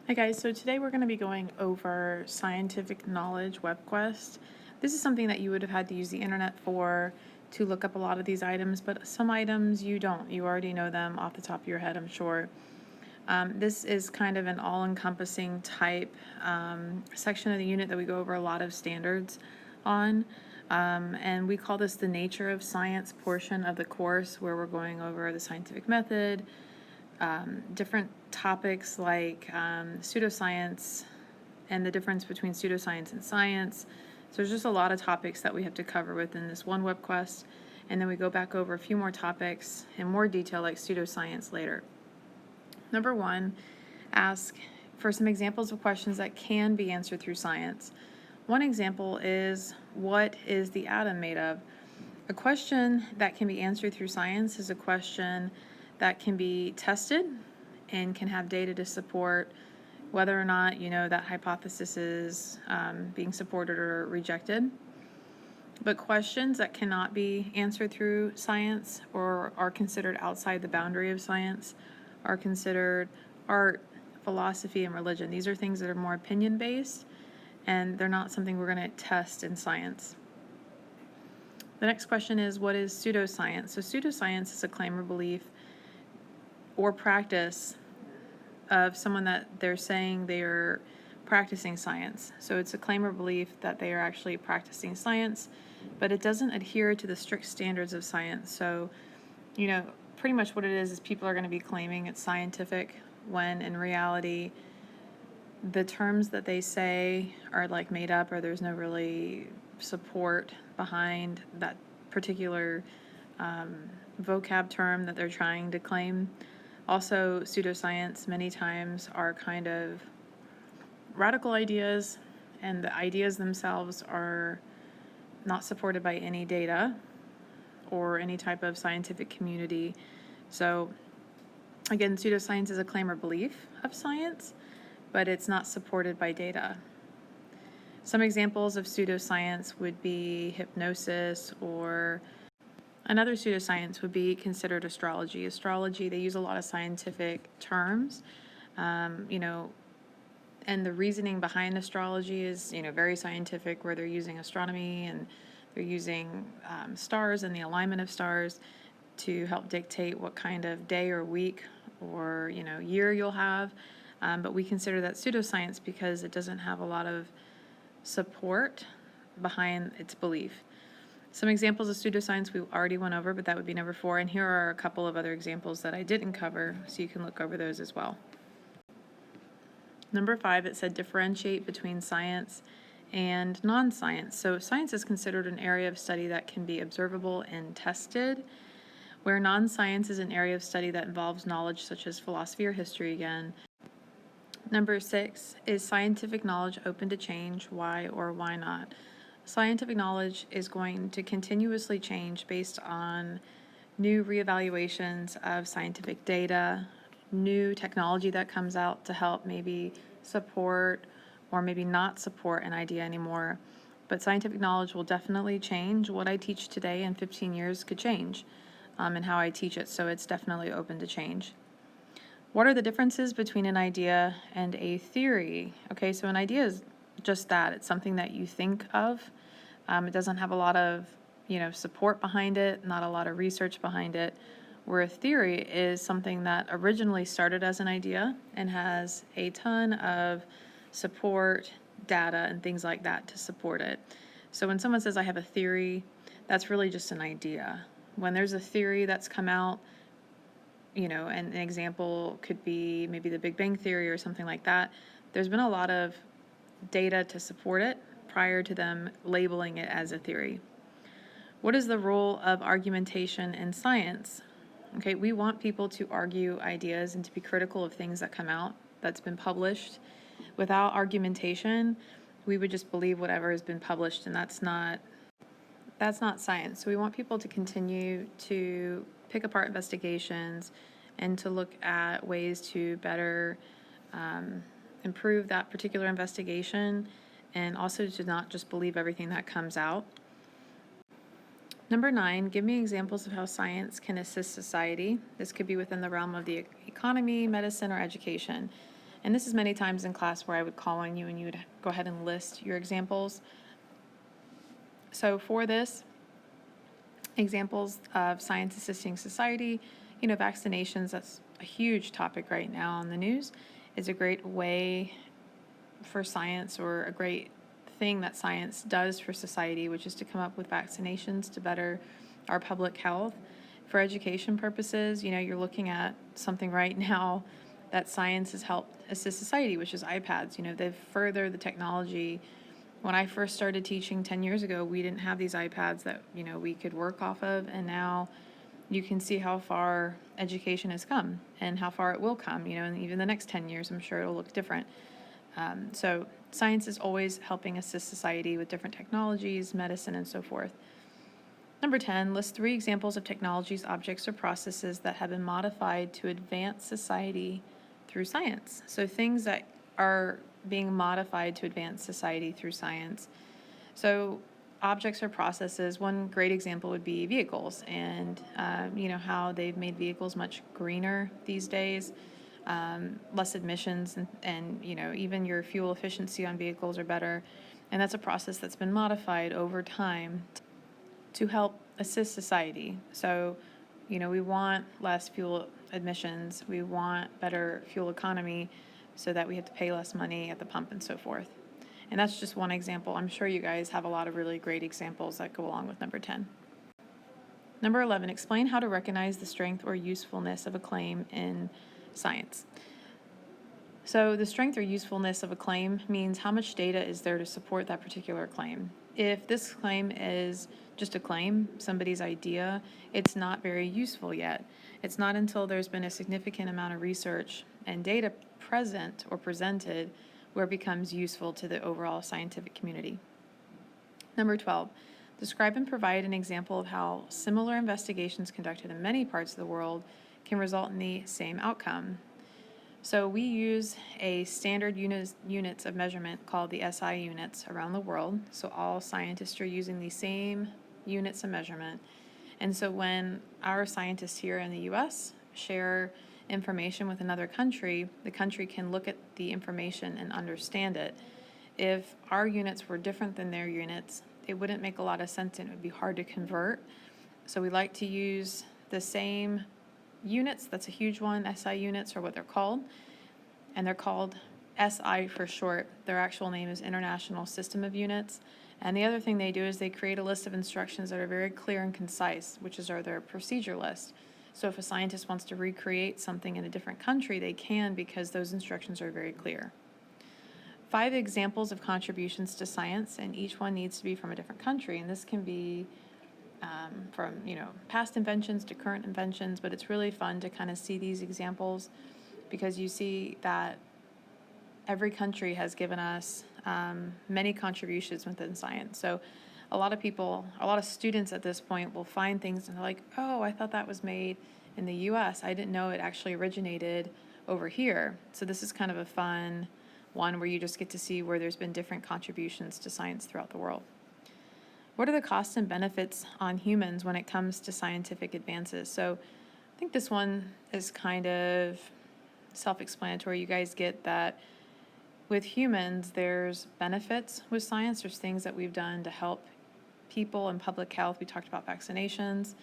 Hi guys, so today we're going to be going over Scientific Knowledge WebQuest. This is something that you would have had to use the internet for to look up a lot of these items, but some items you don't. You already know them off the top of your head, I'm sure. This is kind of an all-encompassing type section of the unit that we go over a lot of standards on. And we call this the Nature of Science portion of the course, where we're going over the scientific method, different topics like pseudoscience and the difference between pseudoscience and science. So there's just a lot of topics that we have to cover within this one web quest, and then we go back over a few more topics in more detail like pseudoscience later. Number one, ask for some examples of questions that can be answered through science. One example is, what is the atom made of? A question that can be answered through science is a question that can be tested and can have data to support whether or not that hypothesis is being supported or rejected. But questions that cannot be answered through science or are considered outside the boundary of science are considered art, philosophy, and religion. These are things that are more opinion-based, and they're not something we're going to test in science. The next question is, what is pseudoscience? So pseudoscience is a claim or belief or practice of someone that they're saying they are practicing science. So it's a claim or belief that they are actually practicing science, but it doesn't adhere to the strict standards of science. So, pretty much what it is people are going to be claiming it's scientific when in reality the terms that they say are like made up, or there's no really support behind that particular vocab term that they're trying to claim. Also, pseudoscience many times are kind of radical ideas, and the ideas themselves are not supported by any data or any type of scientific community. So, again, pseudoscience is a claim or belief of science, but it's not supported by data. Some examples of pseudoscience would be hypnosis, or another pseudoscience would be considered astrology. Astrology, they use a lot of scientific terms, and the reasoning behind astrology is, very scientific, where they're using astronomy and they're using stars and the alignment of stars to help dictate what kind of day or week or, year you'll have. But we consider that pseudoscience because it doesn't have a lot of support behind its belief. Some examples of pseudoscience we already went over, but that would be number 4. And here are a couple of other examples that I didn't cover, so you can look over those as well. Number 5, it said differentiate between science and non-science. So science is considered an area of study that can be observable and tested, where non-science is an area of study that involves knowledge such as philosophy or history again. Number 6, is scientific knowledge open to change? Why or why not? Scientific knowledge is going to continuously change based on new reevaluations of scientific data, new technology that comes out to help maybe support or maybe not support an idea anymore. But scientific knowledge will definitely change. What I teach today in 15 years could change in how I teach it, so it's definitely open to change. What are the differences between an idea and a theory? Okay, so an idea is just that. It's something that you think of. It doesn't have a lot of, support behind it, not a lot of research behind it. Where a theory is something that originally started as an idea and has a ton of support, data, and things like that to support it. So when someone says, I have a theory, that's really just an idea. When there's a theory that's come out, and an example could be maybe the Big Bang Theory or something like that, there's been a lot of data to support it prior to them labeling it as a theory. What is the role of argumentation in science? Okay, we want people to argue ideas and to be critical of things that come out that's been published. Without argumentation, we would just believe whatever has been published, and that's not science. So we want people to continue to pick apart investigations and to look at ways to better improve that particular investigation, and also to not just believe everything that comes out. Number 9, give me examples of how science can assist society. This could be within the realm of the economy, medicine, or education. And this is many times in class where I would call on you and you would go ahead and list your examples. So for this, examples of science assisting society, vaccinations, that's a huge topic right now on the news, is a great way for science, or a great thing that science does for society, which is to come up with vaccinations to better our public health. For education purposes, you're looking at something right now that science has helped assist society, which is iPads. They've furthered the technology. When I first started teaching 10 years ago, we didn't have these iPads that, we could work off of, and now you can see how far education has come and how far it will come, and even the next 10 years, I'm sure it'll look different. So science is always helping assist society with different technologies, medicine, and so forth. Number 10, list 3 examples of technologies, objects, or processes that have been modified to advance society through science. So things that are being modified to advance society through science. So objects or processes, one great example would be vehicles, and how they've made vehicles much greener these days, less emissions, and even your fuel efficiency on vehicles are better. And that's a process that's been modified over time to help assist society. So, we want less fuel emissions, we want better fuel economy so that we have to pay less money at the pump and so forth. And that's just one example. I'm sure you guys have a lot of really great examples that go along with number 10. Number 11, explain how to recognize the strength or usefulness of a claim in science. So the strength or usefulness of a claim means how much data is there to support that particular claim. If this claim is just a claim, somebody's idea, it's not very useful yet. It's not until there's been a significant amount of research and data present or presented where it becomes useful to the overall scientific community. Number 12, describe and provide an example of how similar investigations conducted in many parts of the world can result in the same outcome. So we use a standard units of measurement called the SI units around the world. So all scientists are using the same units of measurement. And so when our scientists here in the US share information with another country, the country can look at the information and understand it. If our units were different than their units, it wouldn't make a lot of sense and it would be hard to convert. So we like to use the same units. That's a huge one. SI units are what they're called, and they're called SI for short. Their actual name is International System of Units. And the other thing they do is they create a list of instructions that are very clear and concise, which is their procedure list. So if a scientist wants to recreate something in a different country, they can, because those instructions are very clear. 5 examples of contributions to science, and each one needs to be from a different country, and this can be from past inventions to current inventions, but it's really fun to kind of see these examples because you see that every country has given us many contributions within science. So a lot of students at this point will find things and they're like, oh, I thought that was made in the US. I didn't know it actually originated over here. So this is kind of a fun one where you just get to see where there's been different contributions to science throughout the world. What are the costs and benefits on humans when it comes to scientific advances? So I think this one is kind of self-explanatory. You guys get that with humans, there's benefits with science. There's things that we've done to help people and public health. We talked about vaccinations.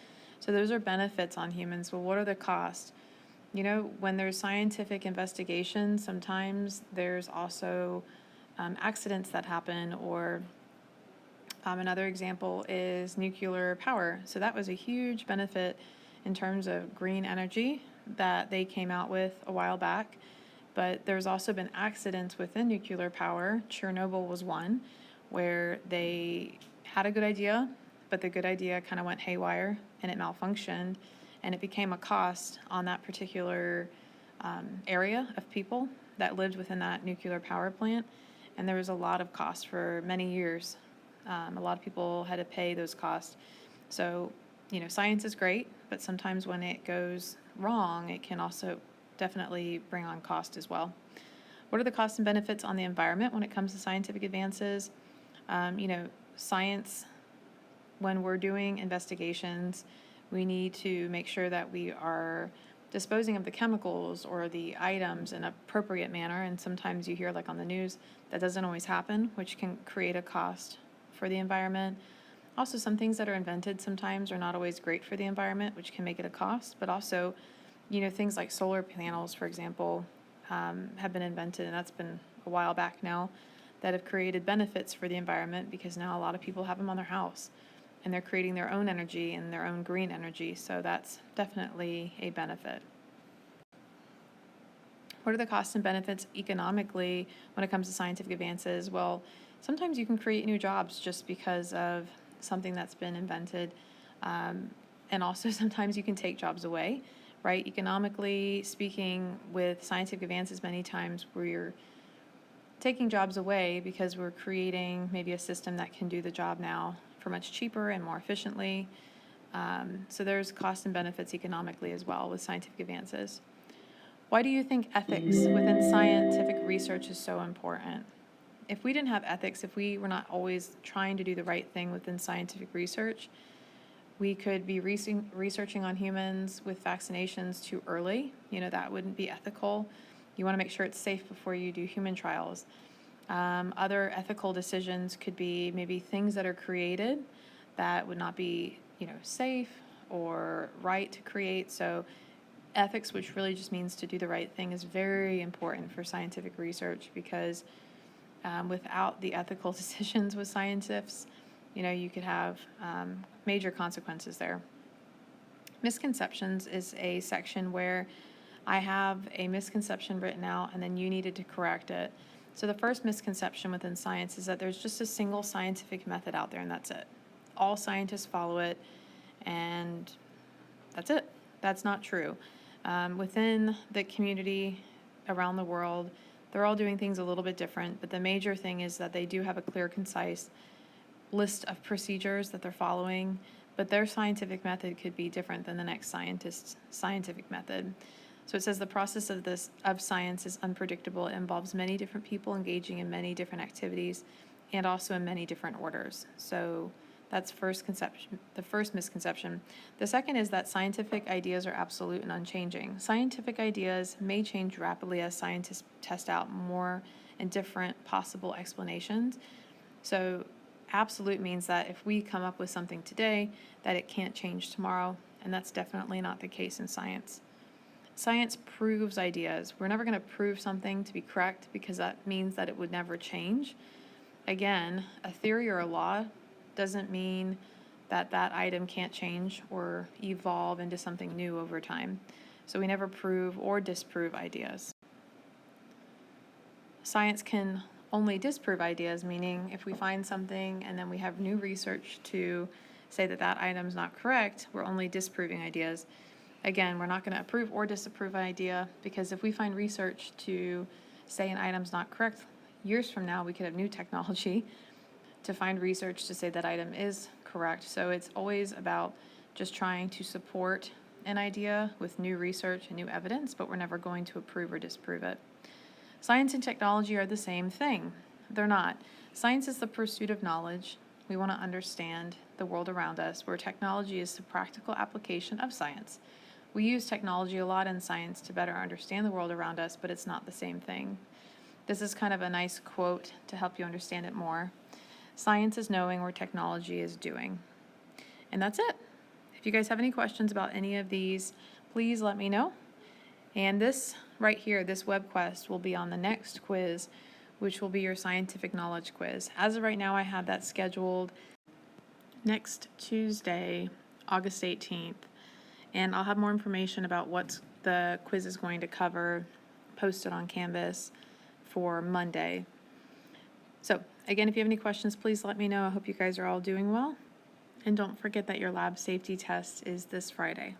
So those are benefits on humans. Well, what are the costs? When there's scientific investigations, sometimes there's also accidents that happen, or another example is nuclear power. So that was a huge benefit in terms of green energy that they came out with a while back. But there's also been accidents within nuclear power. Chernobyl was one where they had a good idea, but the good idea kind of went haywire and it malfunctioned, and it became a cost on that particular area of people that lived within that nuclear power plant. And there was a lot of cost for many years. A lot of people had to pay those costs. So, science is great, but sometimes when it goes wrong, it can also definitely bring on cost as well. What are the costs and benefits on the environment when it comes to scientific advances? Science, when we're doing investigations, we need to make sure that we are disposing of the chemicals or the items in an appropriate manner. And sometimes you hear, like on the news, that doesn't always happen, which can create a cost for the environment. Also, some things that are invented sometimes are not always great for the environment, which can make it a cost. But also, things like solar panels, for example, have been invented, and that's been a while back now, that have created benefits for the environment because now a lot of people have them on their house and they're creating their own energy and their own green energy. So that's definitely a benefit. What are the costs and benefits economically when it comes to scientific advances? Well, sometimes you can create new jobs just because of something that's been invented. And also sometimes you can take jobs away, right? Economically speaking, with scientific advances, many times we're taking jobs away because we're creating maybe a system that can do the job now for much cheaper and more efficiently. So there's costs and benefits economically as well with scientific advances. Why do you think ethics within scientific research is so important? If we didn't have ethics, if we were not always trying to do the right thing within scientific research, we could be researching on humans with vaccinations too early. That wouldn't be ethical. You want to make sure it's safe before you do human trials. Other ethical decisions could be maybe things that are created that would not be, safe or right to create. So ethics, which really just means to do the right thing, is very important for scientific research because without the ethical decisions with scientists, you could have major consequences there. Misconceptions is a section where I have a misconception written out and then you needed to correct it. So the first misconception within science is that there's just a single scientific method out there and that's it. All scientists follow it and that's it. That's not true. Within the community around the world, they're all doing things a little bit different, but the major thing is that they do have a clear, concise list of procedures that they're following, but their scientific method could be different than the next scientist's scientific method. So it says the process of science is unpredictable. It involves many different people engaging in many different activities and also in many different orders. So that's the first misconception. The second is that scientific ideas are absolute and unchanging. Scientific ideas may change rapidly as scientists test out more and different possible explanations. So absolute means that if we come up with something today, that it can't change tomorrow, and that's definitely not the case in science. Science proves ideas. We're never going to prove something to be correct because that means that it would never change. Again, a theory or a law doesn't mean that that item can't change or evolve into something new over time. So we never prove or disprove ideas. Science can only disprove ideas, meaning if we find something and then we have new research to say that that item's not correct, we're only disproving ideas. Again, we're not going to approve or disapprove an idea because if we find research to say an item's not correct, years from now we could have new technology to find research to say that item is correct. So it's always about just trying to support an idea with new research and new evidence, but we're never going to approve or disprove it. Science and technology are the same thing. They're not. Science is the pursuit of knowledge. We want to understand the world around us, where technology is the practical application of science. We use technology a lot in science to better understand the world around us, but it's not the same thing. This is kind of a nice quote to help you understand it more. Science is knowing where technology is doing. And that's it. If you guys have any questions about any of these, please let me know. And this right here, this web quest will be on the next quiz, which will be your scientific knowledge quiz. As of right now, I have that scheduled next Tuesday, August 18th. And I'll have more information about what the quiz is going to cover posted on Canvas for Monday. So again, if you have any questions, please let me know. I hope you guys are all doing well. And don't forget that your lab safety test is this Friday.